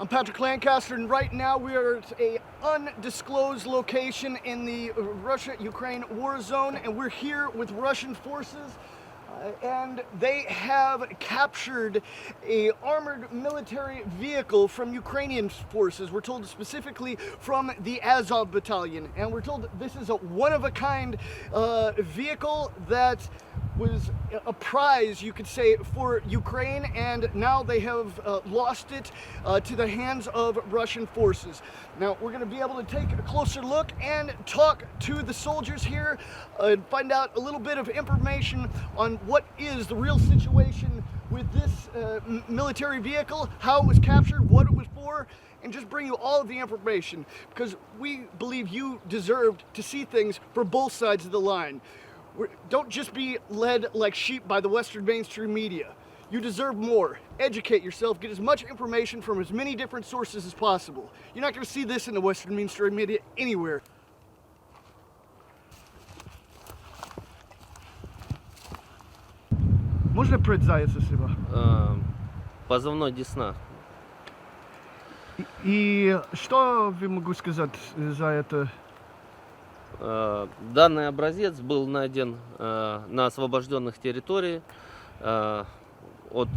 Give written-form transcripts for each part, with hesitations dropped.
I'm Patrick Lancaster, and right now we are at an undisclosed location in the Russia-Ukraine war zone, and we're here with Russian forces, and they have captured a armored military vehicle from Ukrainian forces. We're told specifically from the Azov battalion, and we're told this is a one-of-a-kind vehicle that was a prize, you could say, for Ukraine, and now they have lost it to the hands of Russian forces. Now we're going to be able to take a closer look and talk to the soldiers here and find out a little bit of information on what is the real situation with this military vehicle, how it was captured, what it was for, and just bring you all of the information, because we believe you deserved to see things for both sides of the line. Don't just be led like sheep by the Western mainstream media. You deserve more. Educate yourself, get as much information from as many different sources as possible. You're not going to see this in the Western mainstream media anywhere. Можно представиться себя? Позывной Десна. И что вы могу сказать за это? Данный образец был найден на освобожденных территориях от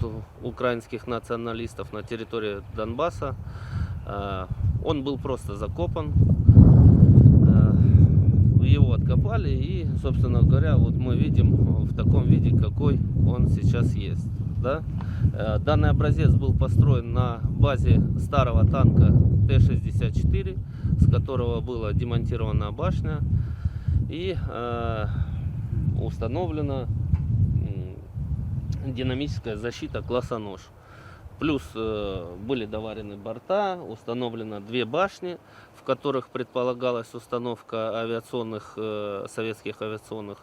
украинских националистов на территории Донбасса. Он был просто закопан, его откопали и, собственно говоря, вот мы видим в таком виде, какой он сейчас есть. Да? Данный образец был построен на базе старого танка Т-64, с которого была демонтирована башня и установлена динамическая защита класса нож. Плюс были доварены борта, установлено две башни, в которых предполагалась установка авиационных, советских авиационных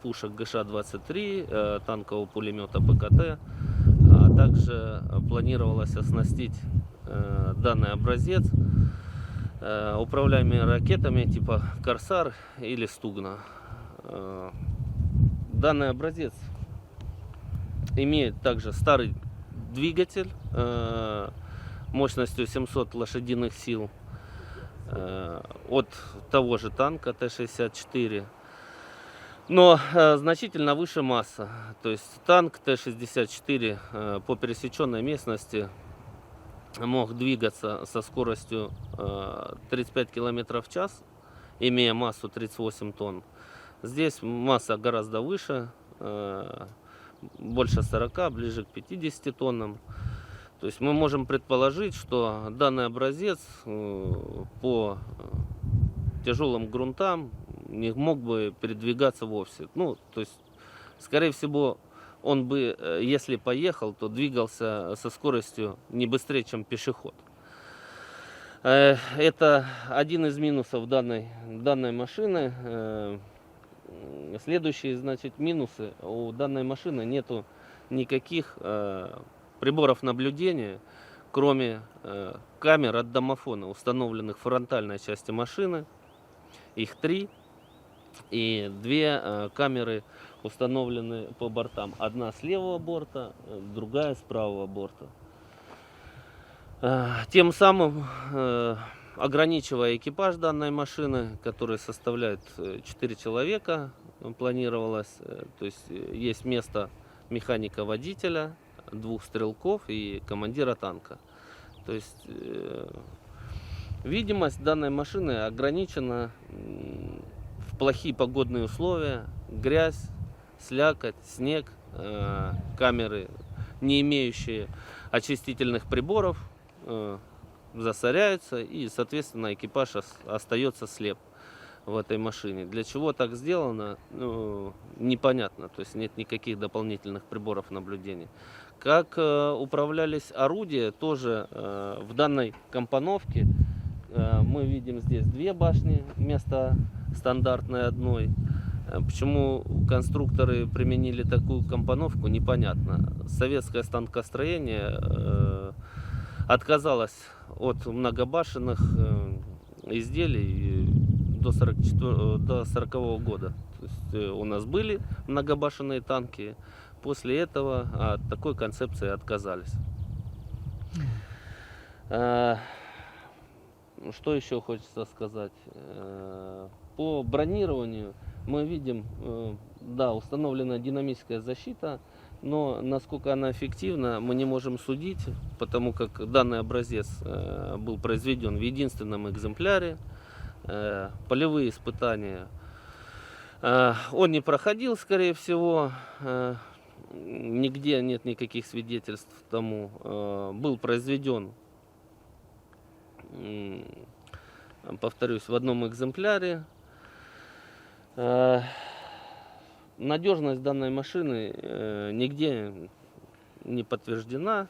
пушек ГШ-23, танкового пулемета ПКТ. А также планировалось оснастить данный образец управляемыми ракетами типа Корсар или Стугна. Данный образец имеет также старый двигатель мощностью 700 лошадиных сил от того же танка Т-64, но значительно выше масса. То есть танк Т-64 по пересеченной местности мог двигаться со скоростью 35 км в час, имея массу 38 тонн. Здесь масса гораздо выше, больше 40, ближе к 50 тоннам. То есть мы можем предположить, что данный образец по тяжелым грунтам не мог бы передвигаться вовсе. Ну, то есть, скорее всего, он бы, если поехал, то двигался со скоростью не быстрее, чем пешеход. Это один из минусов данной машины. Следующие, значит, минусы: у данной машины нету никаких приборов наблюдения, кроме камер от домофона, установленных в фронтальной части машины. Их 3, и 2 камеры установлены по бортам. Одна с левого борта, другая с правого борта. Тем самым ограничивая экипаж данной машины, который составляет 4 человека, планировалось. То есть есть место механика-водителя, 2 стрелков и командира танка. То есть видимость данной машины ограничена в плохие погодные условия: грязь, слякоть, снег, камеры, не имеющие очистительных приборов, засоряются, и, соответственно, экипаж остается слеп в этой машине. Для чего так сделано, непонятно. То есть нет никаких дополнительных приборов наблюдения. Как управлялись орудия, тоже в данной компоновке мы видим здесь 2 башни вместо стандартной одной. Почему конструкторы применили такую компоновку, непонятно. Советское станкостроение отказалось от многобашенных изделий до 40-го года. То есть у нас были многобашенные танки, после этого от такой концепции отказались. Э, Что еще хочется сказать? По бронированию мы видим, да, установлена динамическая защита, но насколько она эффективна, мы не можем судить, потому как данный образец был произведен в единственном экземпляре. Полевые испытания он не проходил, скорее всего, нигде нет никаких свидетельств тому. Был произведен, повторюсь, в одном экземпляре. Надежность данной машины нигде не подтверждена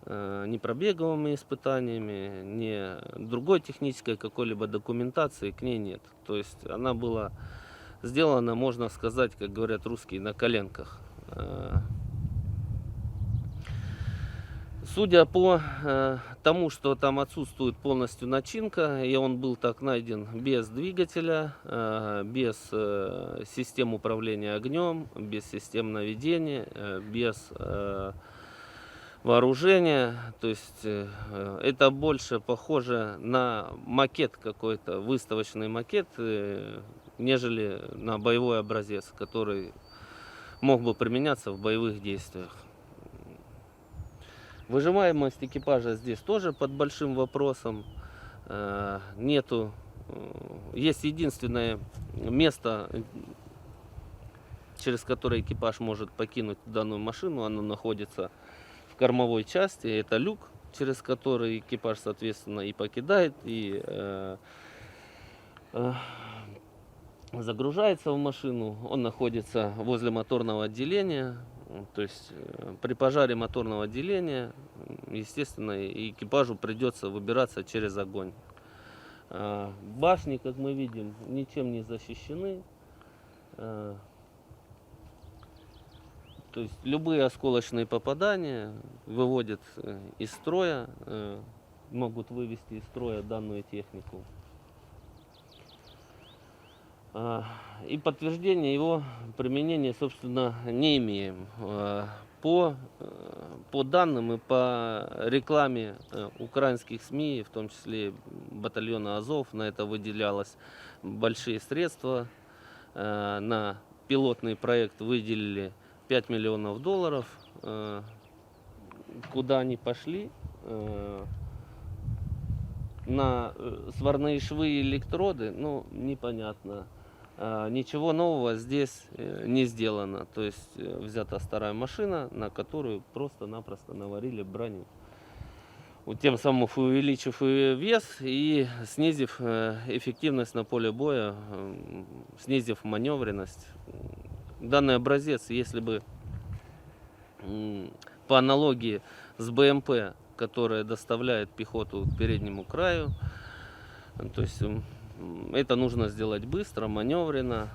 ни пробеговыми испытаниями, ни другой технической какой-либо документации к ней нет. То есть она была сделана, можно сказать, как говорят русские, на коленках. Судя по тому, что там отсутствует полностью начинка, и он был так найден без двигателя, без систем управления огнем, без систем наведения, без вооружения, то есть это больше похоже на макет какой-то, выставочный макет, нежели на боевой образец, который мог бы применяться в боевых действиях. Выживаемость экипажа здесь тоже под большим вопросом. Нету, есть единственное место, через которое экипаж может покинуть данную машину. Оно находится в кормовой части. Это люк, через который экипаж, соответственно, и покидает, и загружается в машину. Он находится возле моторного отделения. То есть при пожаре моторного отделения, естественно, экипажу придется выбираться через огонь. Башни, как мы видим, ничем не защищены. То есть любые осколочные попадания выводят из строя, могут вывести из строя данную технику. И подтверждения его применения, собственно, не имеем. По данным и по рекламе украинских СМИ, в том числе батальона Азов, на это выделялось большие средства. На пилотный проект выделили $5 миллионов. Куда они пошли? На сварные швы и электроды, ну, непонятно. Ничего нового здесь не сделано. То есть взята старая машина, на которую просто-напросто наварили броню. Тем самым увеличив вес и снизив эффективность на поле боя, снизив маневренность. Данный образец, если бы по аналогии с БМП, которая доставляет пехоту к переднему краю, то есть это нужно сделать быстро, маневренно,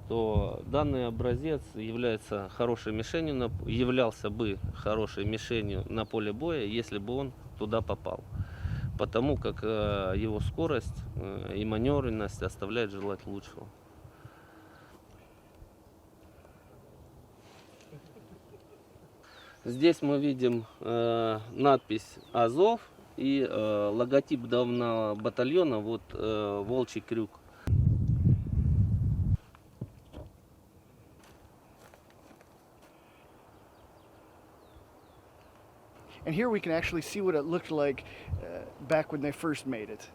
то данный образец является хорошей мишенью, являлся бы хорошей мишенью на поле боя, если бы он туда попал. Потому как его скорость и маневренность оставляет желать лучшего. Здесь мы видим надпись «Азов» и логотип данного батальона, вот «Волчий крюк». And here we can actually see what it looked like back when they first made it.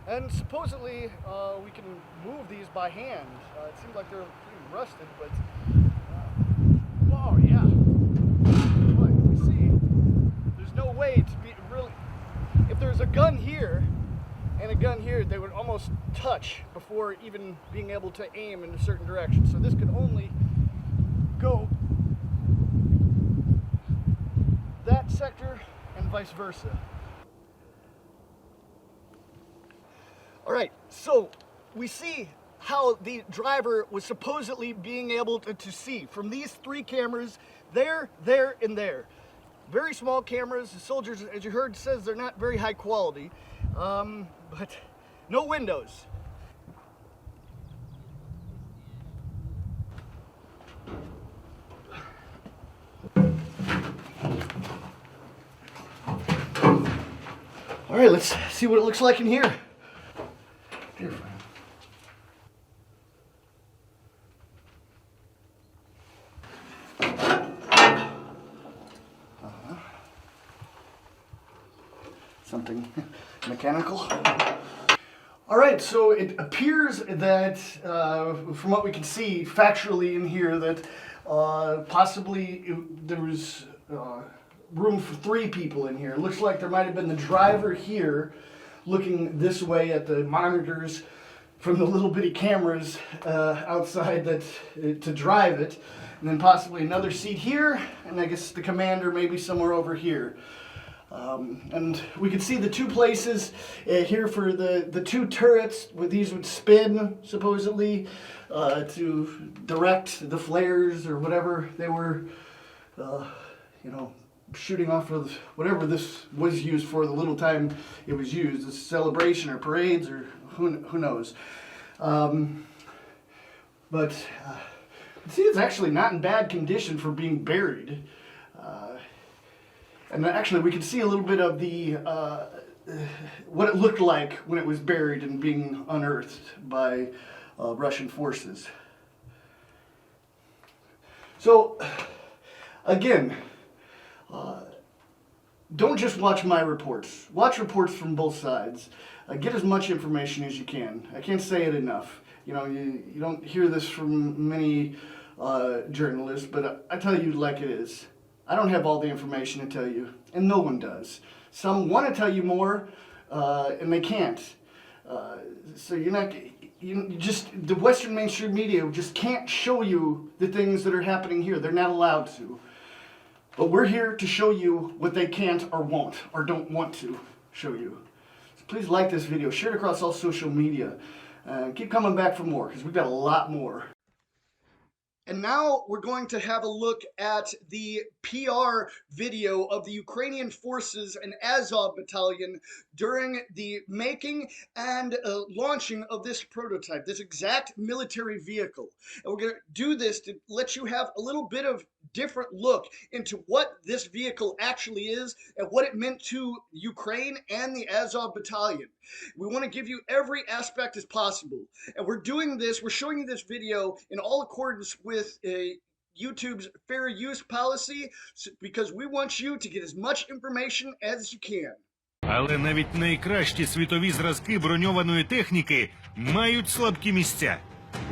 And supposedly we can move these by hand. It seems like they're pretty rusted, but oh yeah. But you see, there's no way to be really. If there's a gun here and a gun here, they would almost touch before even being able to aim in a certain direction. So this could only go that sector and vice versa. All right, so we see how the driver was supposedly being able to see from these three cameras, there, and there. Very small cameras. The soldiers, as you heard, says they're not very high quality, but no windows. All right, let's see what it looks like in here. Here, friend. Something mechanical. All right, so it appears that, from what we can see factually in here, that possibly there was room for 3 people in here. It looks like there might have been the driver here looking this way at the monitors from the little bitty cameras outside that to drive it, and then possibly another seat here, and I guess the commander maybe somewhere over here. And we can see the 2 places here for the 2 turrets where these would spin supposedly to direct the flares or whatever they were, shooting off of whatever this was used for the little time it was used, a celebration or parades or who knows. But see, it's actually not in bad condition for being buried. And actually, we can see a little bit of the what it looked like when it was buried and being unearthed by Russian forces. So, again, don't just watch my reports. Watch reports from both sides. Get as much information as you can. I can't say it enough. You know, you don't hear this from many journalists, but I tell you like it is. I don't have all the information to tell you, and no one does. Some want to tell you more, and they can't. So the Western mainstream media just can't show you the things that are happening here. They're not allowed to. But we're here to show you what they can't or won't or don't want to show you. So please like this video, share it across all social media, and keep coming back for more, because we've got a lot more. And now we're going to have a look at the PR video of the Ukrainian forces and Azov battalion during the making and launching of this prototype, this exact military vehicle. And we're going to do this to let you have a little bit of different look into what this vehicle actually is and what it meant to Ukraine and the Azov battalion. We want to give you every aspect as possible. And we're doing this, we're showing you this video in all accordance with YouTube's fair use policy, because we want you to get as much information as you can. Але навіть найкращі світові зразки броньованої техніки мають слабкі місця.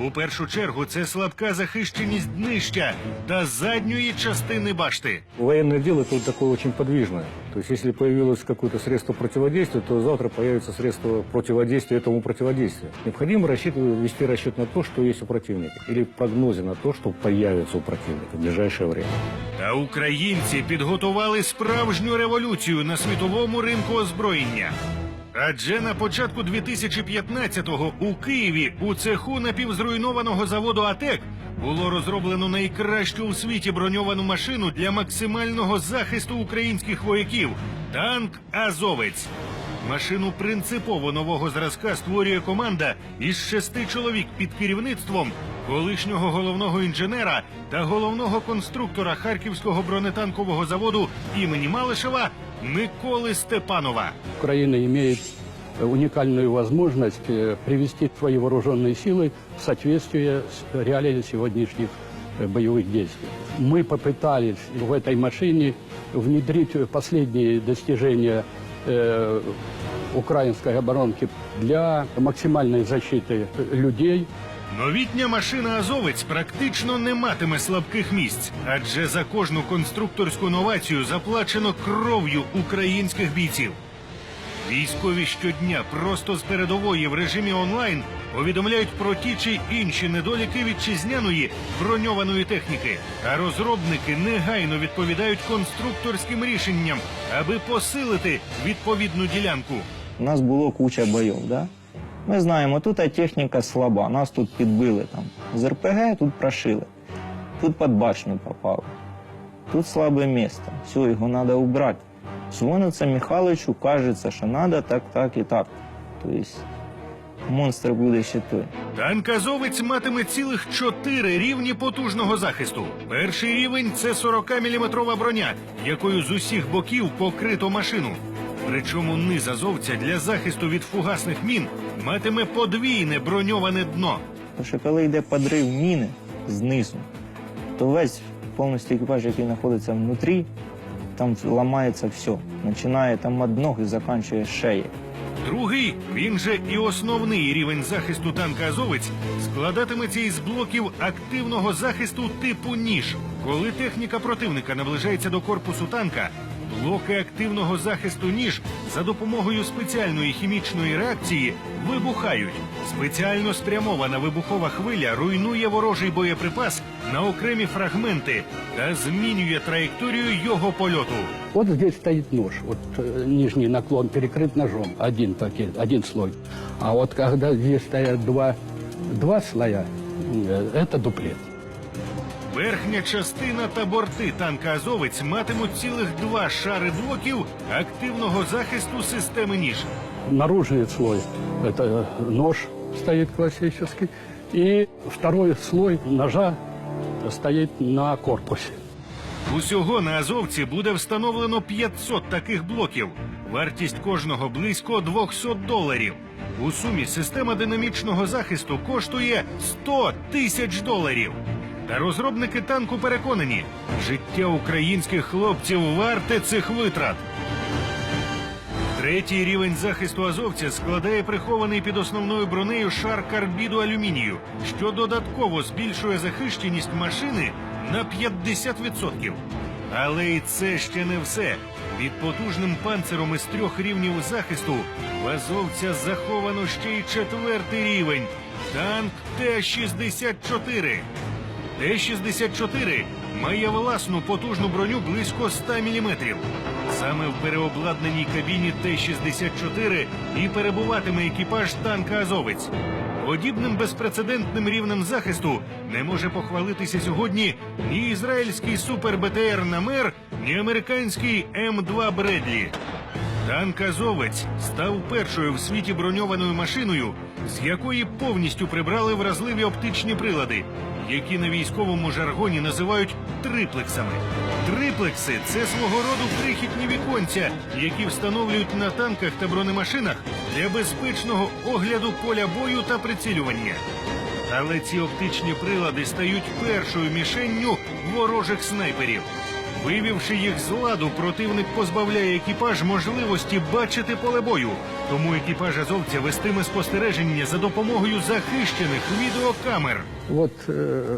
У першу чергу це слабка захищеність днища та задньої частини башти. Военное дело тут такое очень подвижное. То есть если появилось какое-то средство противодействия, то завтра появится средство противодействия этому противодействию. Необходимо вести расчет на то, что есть у противника, или прогнозы на то, что появится у противника в ближайшее время. Та українці підготували справжню революцію на світовому ринку озброєння. Адже на початку 2015-го у Києві у цеху напівзруйнованого заводу «АТЕК» було розроблено найкращу у світі броньовану машину для максимального захисту українських вояків – танк «Азовець». Машину принципово нового зразка створює команда із 6 чоловік під керівництвом колишнього головного інженера та головного конструктора Харківського бронетанкового заводу імені Малишева Миколи Степанова. Украина имеет уникальную возможность привести свои вооруженные силы в соответствие с реалиями сегодняшних боевых действий. Мы попытались в этой машине внедрить последние достижения украинской оборонки для максимальной защиты людей. Новітня машина «Азовець» практично не матиме слабких місць, адже за кожну конструкторську новацію заплачено кров'ю українських бійців. Військові щодня просто з передової в режимі онлайн повідомляють про ті чи інші недоліки вітчизняної броньованої техніки, а розробники негайно відповідають конструкторським рішенням, аби посилити відповідну ділянку. У нас було куча бойов, да? Ми знаємо, тут техніка слаба, нас тут підбили там. З РПГ тут прошили, тут під башню попали, тут слабе місце, все, його треба убрати. Дзвониться Михайловичу, кажеться, що треба так, так і так. Тобто монстр буде ще той. Танк «Азовець» матиме цілих 4 рівні потужного захисту. Перший рівень – це 40-мм броня, якою з усіх боків покрито машину. Причому низ азовця для захисту від фугасних мін матиме подвійне броньоване дно. Тому що коли йде подрив міни знизу, то весь повністю екіпаж, який знаходиться внутрі, там ламається все. Починає там від ног і закінчує шеєю. Другий, він же і основний рівень захисту танка «Азовець» складатиметься із блоків активного захисту типу «Ніж». Коли техніка противника наближається до корпусу танка, блоки активного захисту «Ніж» за допомогою спеціальної хімічної реакції вибухають. Спеціально спрямована вибухова хвиля руйнує ворожий боєприпас на окремі фрагменти та змінює траєкторію його польоту. Вот здесь стоит нож. Вот нижний наклон перекрыт ножом. Один пакет, один слой. А вот когда здесь стоят два слоя, это дуплет. Верхня частина та борти танка «Азовець» матимуть цілих 2 шари блоків активного захисту системи «Ніж». Наружный слой – это нож стоит классический. И второй слой ножа стоит на корпусе. Усього на «Азовці» буде встановлено 500 таких блоків. Вартість кожного близько $200. У сумі система динамічного захисту коштує $100 тисяч. Та розробники танку переконані, життя українських хлопців варте цих витрат. Третій рівень захисту азовця складає прихований під основною бронею шар карбіду алюмінію, що додатково збільшує захищеність машини на 50%. Але і це ще не все. Під потужним панциром із 3 рівнів захисту в азовця заховано ще й 4-й рівень – танк Т-64. Т-64 має власну потужну броню близько 100 мм. Саме в переобладнаній кабіні Т-64 і перебуватиме екіпаж танка «Азовець». Подібним безпрецедентним рівнем захисту не може похвалитися сьогодні ні ізраїльський супер-БТР «Намер», ні американський М2 «Бредлі». Танк «Азовець» став першою в світі броньованою машиною, з якої повністю прибрали вразливі оптичні прилади, які на військовому жаргоні називають триплексами. Триплекси – це свого роду крихітні віконця, які встановлюють на танках та бронемашинах для безпечного огляду поля бою та прицілювання. Але ці оптичні прилади стають першою мішенню ворожих снайперів. Вивівши їх з ладу, противник позбавляє екіпаж можливості бачити поле бою. Тому екіпаж азовця вестиме спостереження за допомогою захищених відеокамер. Вот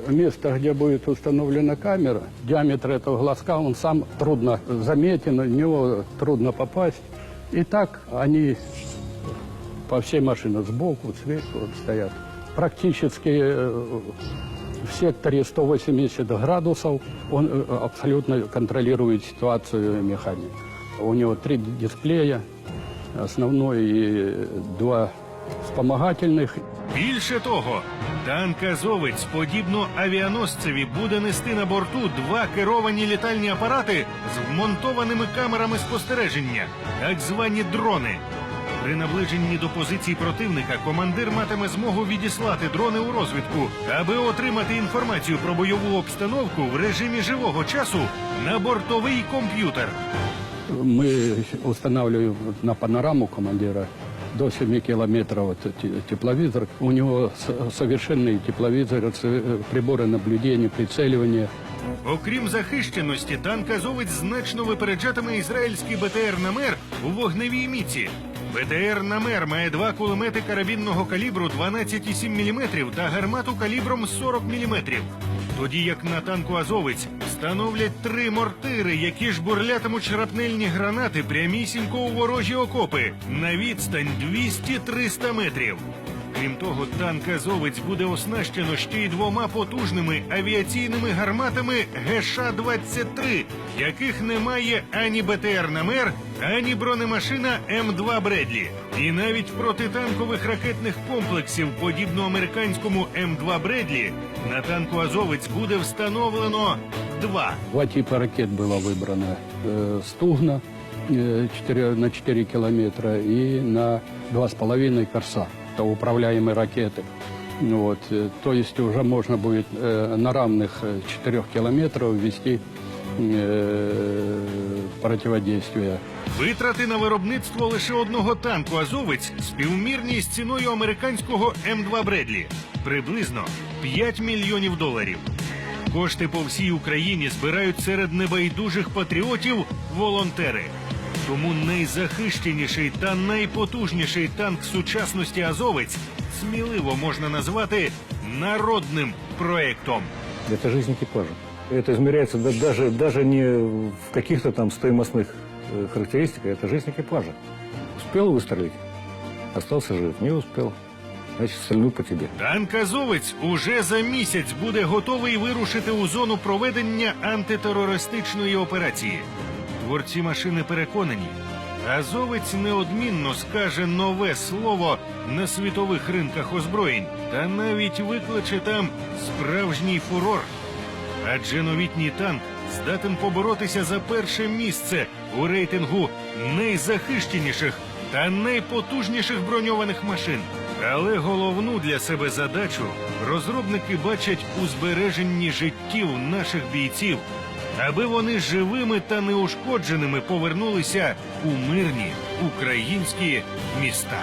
место, где будет установлена камера, диаметр этого глазка, он сам трудно заметен, в него трудно попасть. И так они по всей машине сбоку, сверху вот стоят. Практически в секторе 180 градусов он абсолютно контролирует ситуацию механик. У него 3 дисплея, основной и 2 вспомогательных. Більше того, танк «Азовець», подібно авіаносцеві, буде нести на борту 2 керовані літальні апарати з вмонтованими камерами спостереження, так звані дрони. При наближенні до позицій противника командир матиме змогу відіслати дрони у розвідку, аби отримати інформацію про бойову обстановку в режимі живого часу на бортовий комп'ютер. Мы устанавливаем на панораму командира до 7 километров тепловизор. У него совершенный тепловизор, приборы наблюдения, прицеливания. Окрім захищеності, танк «Азовець» значно випереджатиме ізраїльський БТР «Намер» у вогневій міці. БТР «Намер» має 2 кулемети карабінного калібру 12,7 мм та гармату калібром 40 мм. Тоді як на танку «Азовець» встановлять 3 мортири, які жбурлятимуть шрапнельні гранати прямісінько у ворожі окопи на відстань 200-300 метрів. Крім того, танк «Азовець» буде оснащено ще й 2 потужними авіаційними гарматами ГШ-23, яких немає ані БТР «Намер», ані бронемашина М2 «Бредлі». І навіть протитанкових ракетних комплексів, подібно американському М2 «Бредлі», на танку «Азовець» буде встановлено 2. 2 типа ракет было выбрано. «Стугна» на 4 километра и на 2,5 «Корсар». Это управляемые ракеты. Вот. То есть уже можно будет на равных 4 километрах ввести противодействие Витрати на виробництво лише одного танку «Азовець» співмірні з ціною американського М2 «Бредлі» – приблизно $5 мільйонів. Кошти по всій Україні збирають серед небайдужих патріотів волонтери. Тому найзахищеніший та найпотужніший танк сучасності «Азовець» сміливо можна назвати народним проектом. Это жизнь экипажа. Это измеряется даже не в каких-то там стоимостных характеристиках, это жизнь экипажа. Успел выстрелить, остался жив, не успел, значит, стрельну по тебе. Танк «Азовець» уже за місяць буде готовий вирушити у зону проведення антитерористичної операції. Творці машини переконані, «Азовець» неодмінно скаже нове слово на світових ринках озброєнь та навіть викличе там справжній фурор. Адже новітній танк здатен поборотися за перше місце у рейтингу найзахищеніших та найпотужніших броньованих машин. Але головну для себе задачу розробники бачать у збереженні життів наших бійців, аби вони живими та неушкодженими повернулися у мирні українські міста.